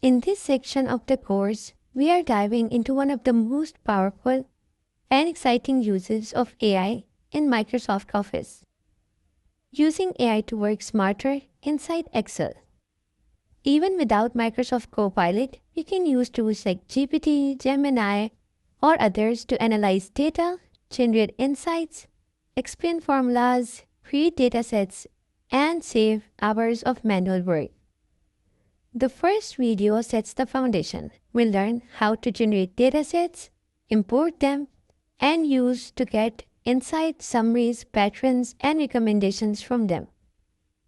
In this section of the course, we are diving into one of the most powerful and exciting uses of AI in Microsoft Office. Using AI to work smarter inside Excel. Even without Microsoft Copilot, you can use tools like GPT, Gemini, or others to analyze data, generate insights, explain formulas, create datasets, and save hours of manual work. The first video sets the foundation. We'll learn how to generate datasets, import them, and use to get insights, summaries, patterns, and recommendations from them.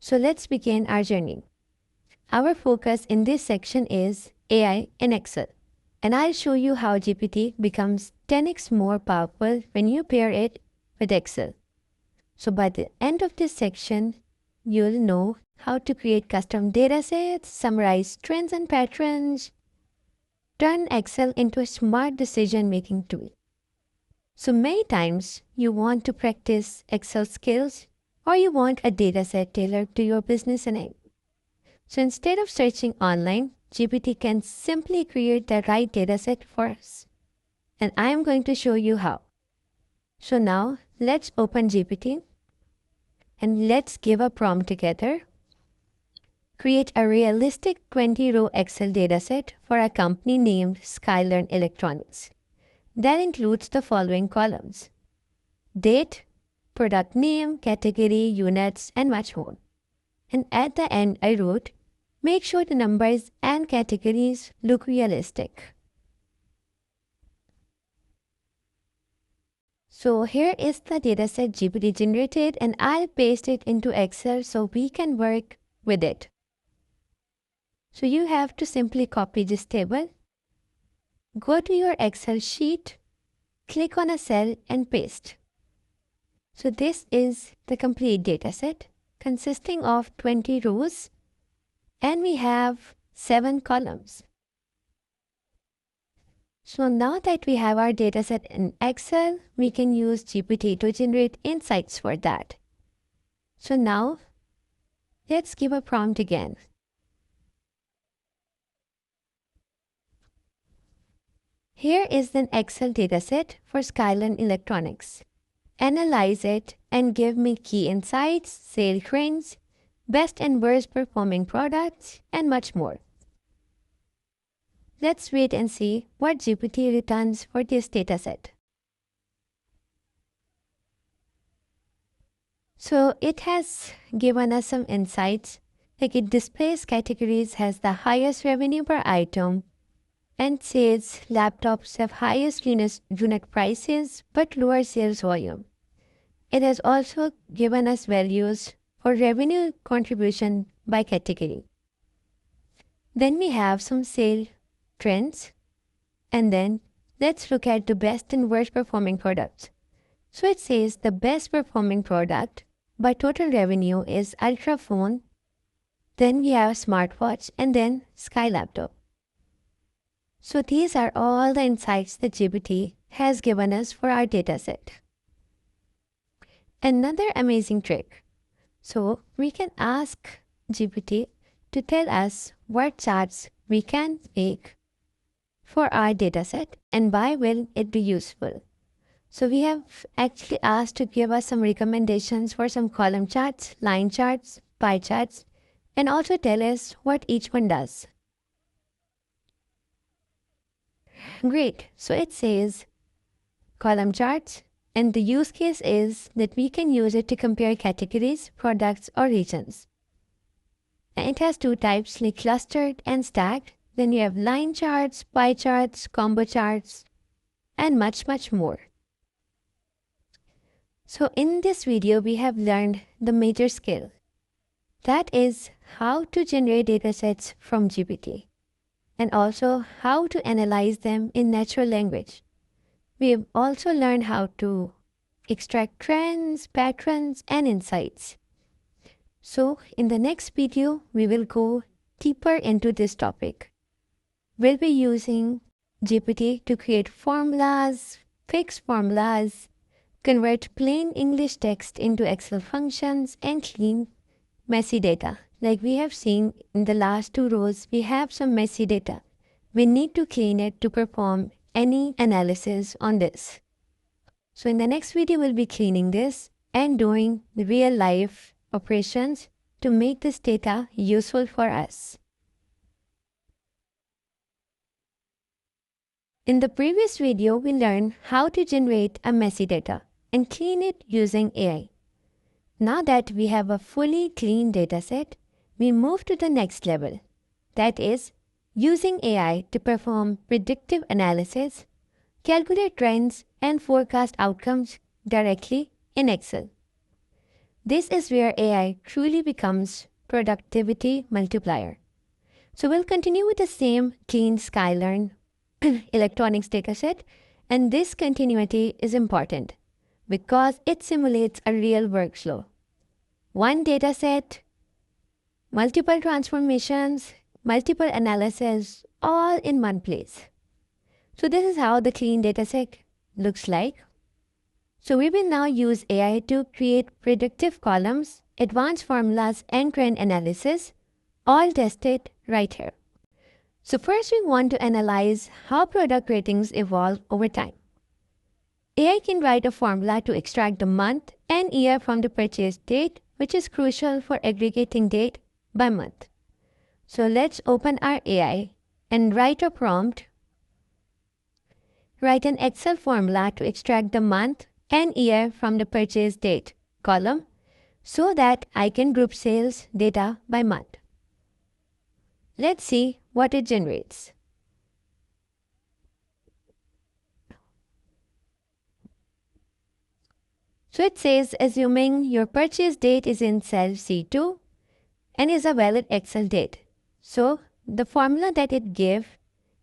So let's begin our journey. Our focus in this section is AI in Excel, and I'll show you how GPT becomes 10x more powerful when you pair it with Excel. So by the end of this section, you'll know how to create custom datasets, summarize trends and patterns, turn Excel into a smart decision-making tool. So many times you want to practice Excel skills or you want a dataset tailored to your business need. So instead of searching online, GPT can simply create the right dataset for us. And I am going to show you how. So now let's open GPT and let's give a prompt together. Create a realistic 20-row Excel dataset for a company named Leering Electronics. That includes the following columns: date, product name, category, units, and much more. And at the end, I wrote, make sure the numbers and categories look realistic. So here is the dataset GPT generated, and I'll paste it into Excel so we can work with it. So you have to simply copy this table. Go to your Excel sheet, click on a cell and paste. So this is the complete dataset consisting of 20 rows and we have 7 columns. So now that we have our dataset in Excel, we can use GPT to generate insights for that. So now let's give a prompt again. Here is an Excel dataset for Leering Electronics. Analyze it and give me key insights, sale trends, best and worst performing products, and much more. Let's wait and see what GPT returns for this dataset. So it has given us some insights, like it displays categories has the highest revenue per item, and says laptops have highest unit prices but lower sales volume. It has also given us values for revenue contribution by category. Then we have some sale trends, and then let's look at the best and worst performing products. So it says the best performing product by total revenue is Ultra phone, then we have smartwatch, and then Sky laptop. So these are all the insights that GPT has given us for our dataset. Another amazing trick. So we can ask GPT to tell us what charts we can make for our dataset and why will it be useful. So we have actually asked to give us some recommendations for some column charts, line charts, pie charts, and also tell us what each one does. Great. So it says column charts, and the use case is that we can use it to compare categories, products, or regions. And it has two types, like clustered and stacked. Then you have line charts, pie charts, combo charts, and much more. So in this video, we have learned the major skill. That is how to generate datasets from GPT, and also how to analyze them in natural language. We have also learned how to extract trends, patterns, and insights. So in the next video, we will go deeper into this topic. We'll be using GPT to create formulas, fix formulas, convert plain English text into Excel functions, and clean messy data Like we have seen in the last two rows, we have some messy data. We need to clean it to perform any analysis on this. So in the next video, we'll be cleaning this and doing the real life operations to make this data useful for us. In the previous video, we learned how to generate a messy data and clean it using AI. Now that we have a fully clean dataset, we move to the next level. That is, using AI to perform predictive analysis, calculate trends, and forecast outcomes directly in Excel. This is where AI truly becomes productivity multiplier. So we'll continue with the same clean Skylearn electronics dataset, and this continuity is important because it simulates a real workflow. One dataset, multiple transformations, multiple analyses, all in one place. So this is how the clean dataset looks like. So we will now use AI to create predictive columns, advanced formulas, and trend analysis, all tested right here. So first we want to analyze how product ratings evolve over time. AI can write a formula to extract the month and year from the purchase date, which is crucial for aggregating date by month. So let's open our AI and write a prompt. Write an Excel formula to extract the month and year from the purchase date column so that I can group sales data by month. Let's see what it generates. So it says, assuming your purchase date is in cell C2 and is a valid Excel date. So the formula that it gave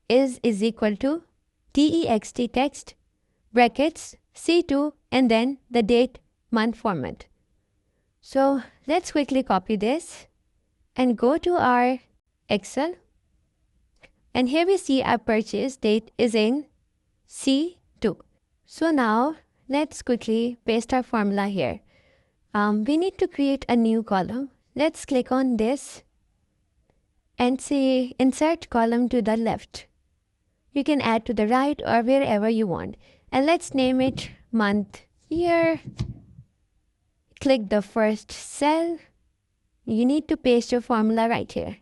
is equal to text text brackets C2 and then the date month format. So let's quickly copy this and go to our Excel. And here we see our purchase date is in C2. So now let's quickly paste our formula here. We need to create a new column. Let's click on this and say insert column to the left. You can add to the right or wherever you want. And let's name it month year. Click the first cell. You need to paste your formula right here.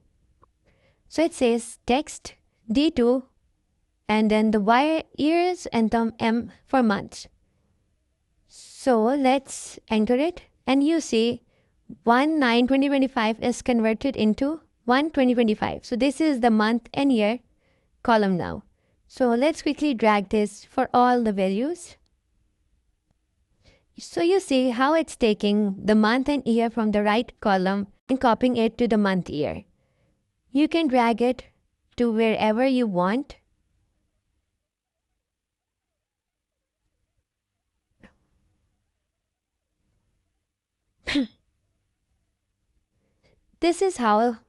So it says text D2 and then the Y years and the M for months. So let's enter it and you see 1/9/2025 is converted into 1/2025. So this is the month and year column now. So let's quickly drag this for all the values. So you see how it's taking the month and year from the right column and copying it to the month year. You can drag it to wherever you want. This is how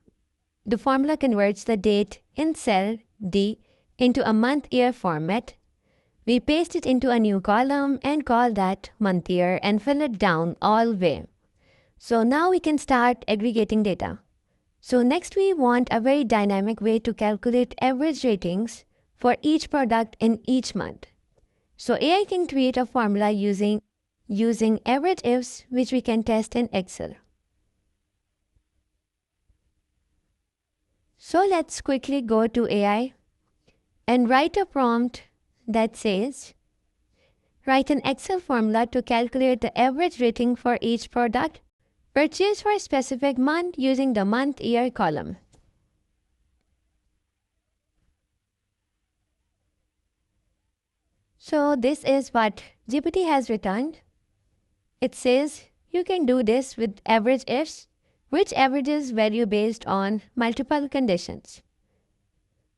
the formula converts the date in cell D into a month-year format. We paste it into a new column and call that month year and fill it down all way. So now we can start aggregating data. So next we want a very dynamic way to calculate average ratings for each product in each month. So AI can create a formula using average ifs, which we can test in Excel. So let's quickly go to AI and write a prompt that says, write an Excel formula to calculate the average rating for each product purchased for a specific month using the month-year column. So this is what GPT has returned. It says you can do this with average ifs, which averages value based on multiple conditions.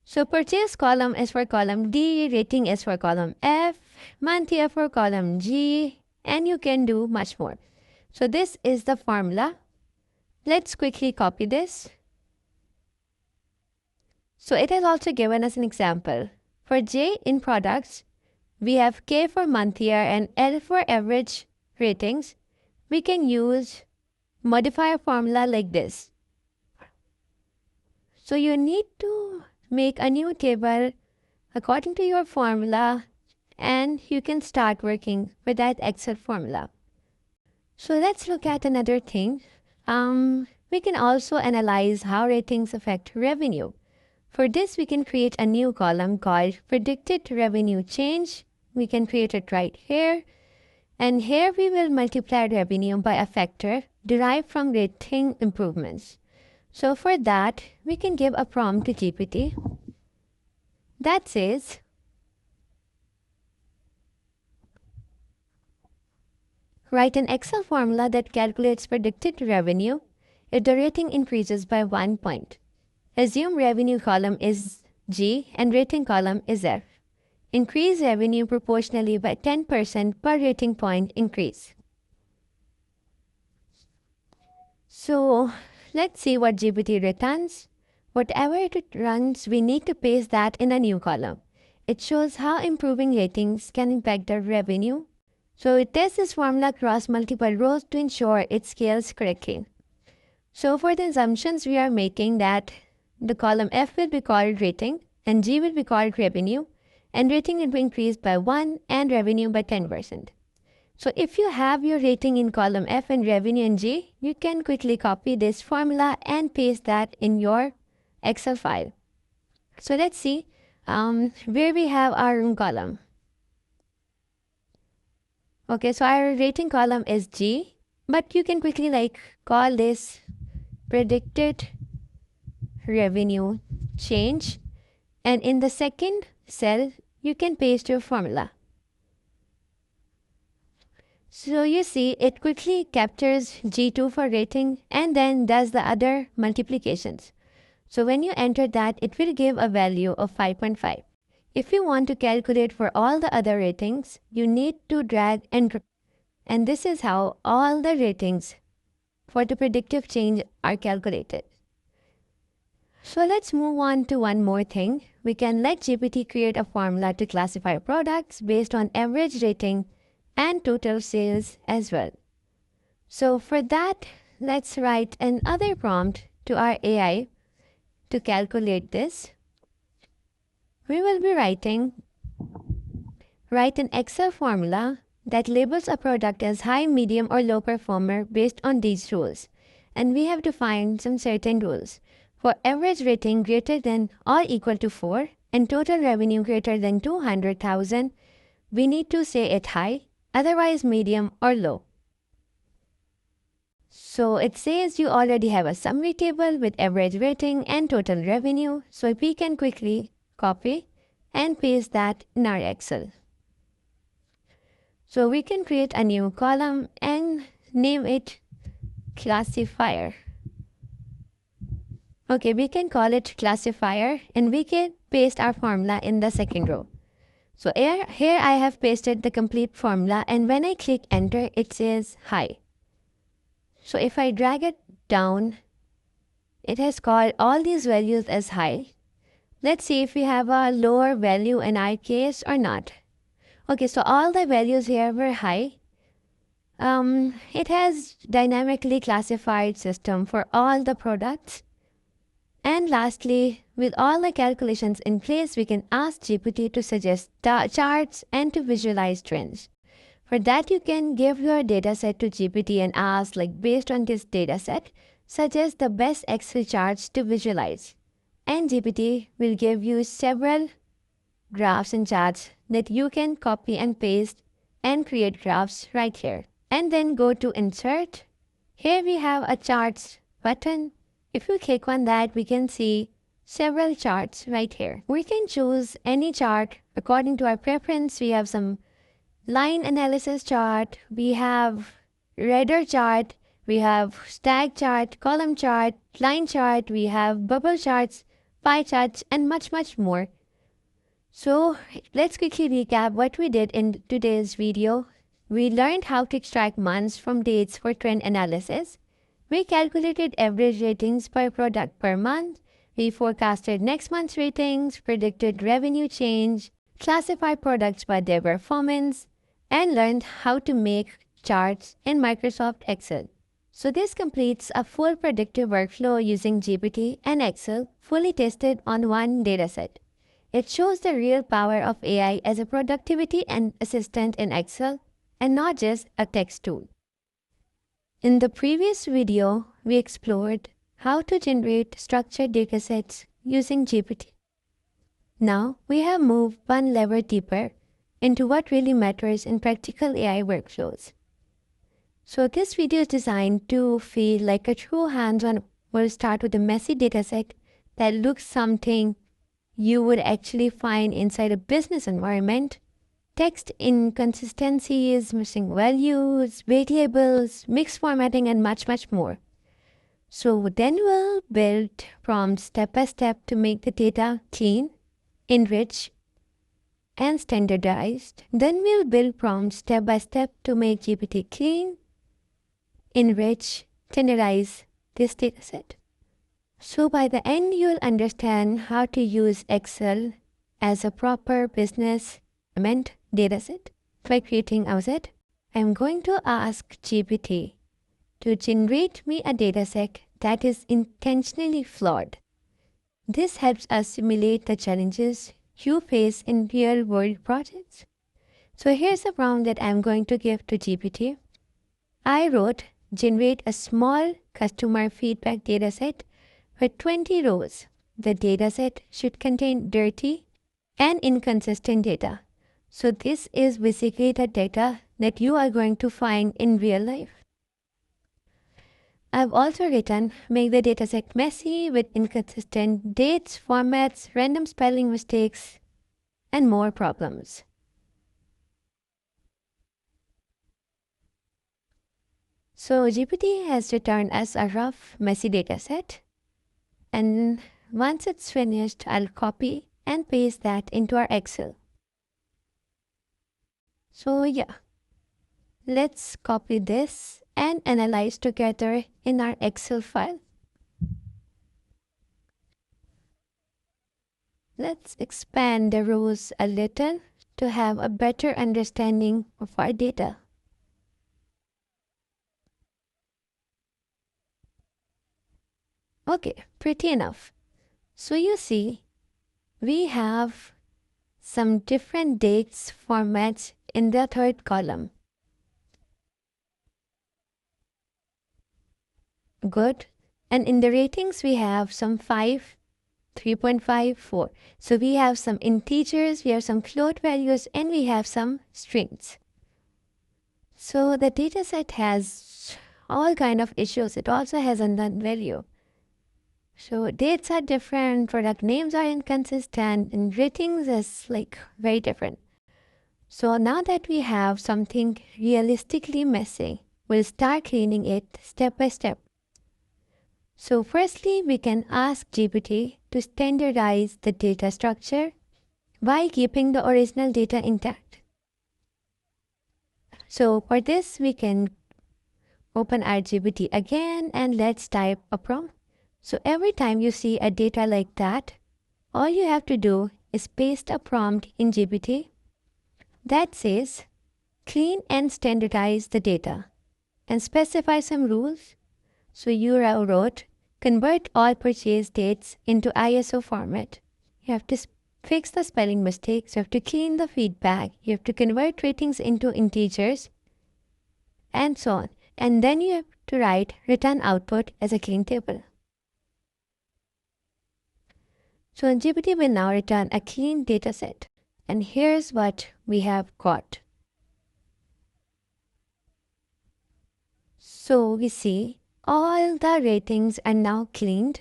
So purchase column is for column D, rating is for column F, month year for column G, and you can do much more. So this is the formula. Let's quickly copy this. So it has also given us an example. For J in products, we have K for month year and L for average ratings. We can use modifier formula like this. So you need to make a new table according to your formula, and you can start working with that Excel formula. So let's look at another thing. We can also analyze how ratings affect revenue. For this, we can create a new column called predicted revenue change. We can create it right here. And here we will multiply revenue by a factor derived from rating improvements. So for that, we can give a prompt to GPT that says, write an Excel formula that calculates predicted revenue if the rating increases by 1 point. Assume revenue column is G and rating column is F. Increase revenue proportionally by 10% per rating point increase. So let's see what GPT returns. Whatever it runs, we need to paste that in a new column. It shows how improving ratings can impact the revenue. So it tests this formula across multiple rows to ensure it scales correctly. So for the assumptions, we are making that the column F will be called rating and G will be called revenue, and rating will be increased by 1 and revenue by 10%. So if you have your rating in column F and revenue in G, you can quickly copy this formula and paste that in your Excel file. So let's see where we have our room column. Okay, so our rating column is G, but you can quickly call this predicted revenue change, and in the second cell you can paste your formula. So you see it quickly captures G2 for rating and then does the other multiplications. So when you enter that, it will give a value of 5.5. If you want to calculate for all the other ratings, you need to drag and drop. And this is how all the ratings for the predictive change are calculated. So let's move on to one more thing. We can let GPT create a formula to classify products based on average rating and total sales as well. So for that, let's write another prompt to our AI to calculate this. We will be write an Excel formula that labels a product as high, medium, or low performer based on these rules. And we have defined some certain rules. For average rating greater than or equal to 4 and total revenue greater than 200,000, we need to say it high, otherwise medium or low. So it says you already have a summary table with average rating and total revenue, so we can quickly copy and paste that in our Excel. So we can create a new column and name it classifier. Okay, we can call it classifier and we can paste our formula in the second row. So here I have pasted the complete formula, and when I click enter, it says high. So if I drag it down, it has called all these values as high. Let's see if we have a lower value in our case or not. Okay, so all the values here were high. It has dynamically classified system for all the products. And lastly, with all the calculations in place, we can ask GPT to suggest charts and to visualize trends. For that, you can give your dataset to GPT and ask, based on this dataset, suggest the best Excel charts to visualize. And GPT will give you several graphs and charts that you can copy and paste and create graphs right here. And then go to Insert. Here we have a Charts button. If you click on that, we can see several charts right here. We can choose any chart according to our preference. We have some line analysis chart, we have radar chart, we have stack chart, column chart, line chart, we have bubble charts, pie charts, and much more. So let's quickly recap what we did in today's video. We learned how to extract months from dates for trend analysis. We calculated average ratings per product per month. We forecasted next month's ratings, predicted revenue change, classified products by their performance, and learned how to make charts in Microsoft Excel. So this completes a full predictive workflow using GPT and Excel, fully tested on one dataset. It shows the real power of AI as a productivity and assistant in Excel and not just a text tool. In the previous video, we explored how to generate structured datasets using GPT. Now we have moved one level deeper into what really matters in practical AI workflows. So this video is designed to feel like a true hands-on. We'll start with a messy dataset that looks something you would actually find inside a business environment. Text inconsistencies, missing values, variables, mixed formatting, and much, much more. So then we'll build prompts step by step to make the data clean, enriched, and standardized. Then we'll build prompts step by step to make GPT clean, enrich, standardize this dataset. So by the end, you'll understand how to use Excel as a proper business dataset. By creating our set, I'm going to ask GPT to generate me a dataset that is intentionally flawed. This helps us simulate the challenges you face in real-world projects. So here's a prompt that I'm going to give to GPT. I wrote, generate a small customer feedback dataset with 20 rows. The dataset should contain dirty and inconsistent data. So this is basically the data that you are going to find in real life. I've also written, make the dataset messy with inconsistent dates, formats, random spelling mistakes, and more problems. So GPT has returned us a rough, messy dataset. And once it's finished, I'll copy and paste that into our Excel. So yeah, let's copy this and analyze together in our Excel file. Let's expand the rows a little to have a better understanding of our data. Okay, pretty enough. So you see, we have some different dates formats in the third column. Good. And in the ratings, we have some 5, 3.5, 4. So we have some integers, we have some float values, and we have some strings. So the dataset has all kind of issues. It also has a null value. So dates are different, product names are inconsistent, and ratings is like very different. So now that we have something realistically messy, we'll start cleaning it step by step. So firstly, we can ask GPT to standardize the data structure while keeping the original data intact. So for this, we can open our GPT again and let's type a prompt. So every time you see a data like that, all you have to do is paste a prompt in GPT that says, clean and standardize the data and specify some rules. So you wrote, convert all purchase dates into ISO format. You have to fix the spelling mistakes. You have to clean the feedback. You have to convert ratings into integers and so on. And then you have to write return output as a clean table. So GPT will now return a clean dataset. And here's what we have got. So we see all the ratings are now cleaned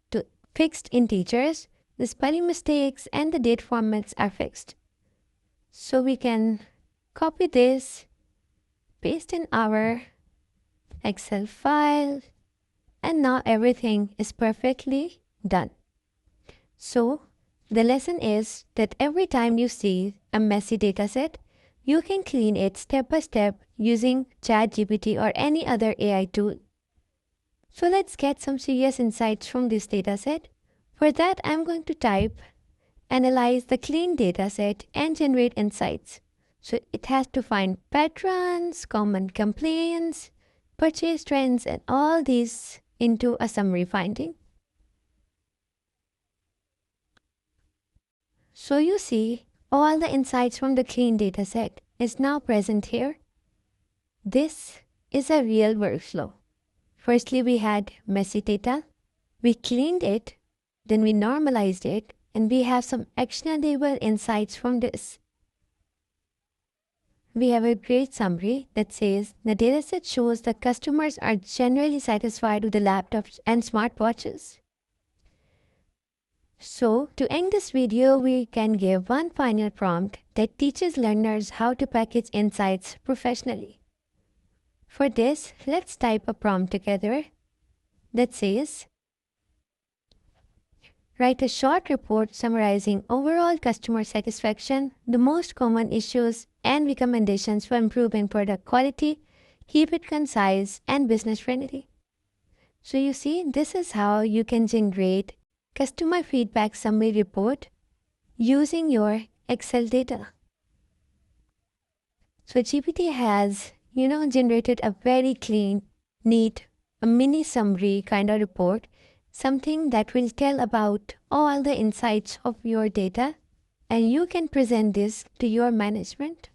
to fixed integers. The spelling mistakes and the date formats are fixed. So we can copy this, paste in our Excel file, and now everything is perfectly done. So the lesson is that every time you see a messy dataset, you can clean it step by step using ChatGPT or any other AI tool. So let's get some serious insights from this dataset. For that, I'm going to type, analyze the clean dataset and generate insights. So it has to find patterns, common complaints, purchase trends, and all these into a summary finding. So you see, all the insights from the clean dataset is now present here. This is a real workflow. Firstly, we had messy data. We cleaned it, then we normalized it, and we have some actionable insights from this. We have a great summary that says the dataset shows that customers are generally satisfied with the laptops and smartwatches. So, to end this video, we can give one final prompt that teaches learners how to package insights professionally. For this, let's type a prompt together that says, write a short report summarizing overall customer satisfaction, the most common issues, and recommendations for improving product quality. Keep it concise and business-friendly. So you see, this is how you can generate customer feedback summary report using your Excel data. So GPT has, generated a very clean, neat, a mini summary kind of report, something that will tell about all the insights of your data, and you can present this to your management.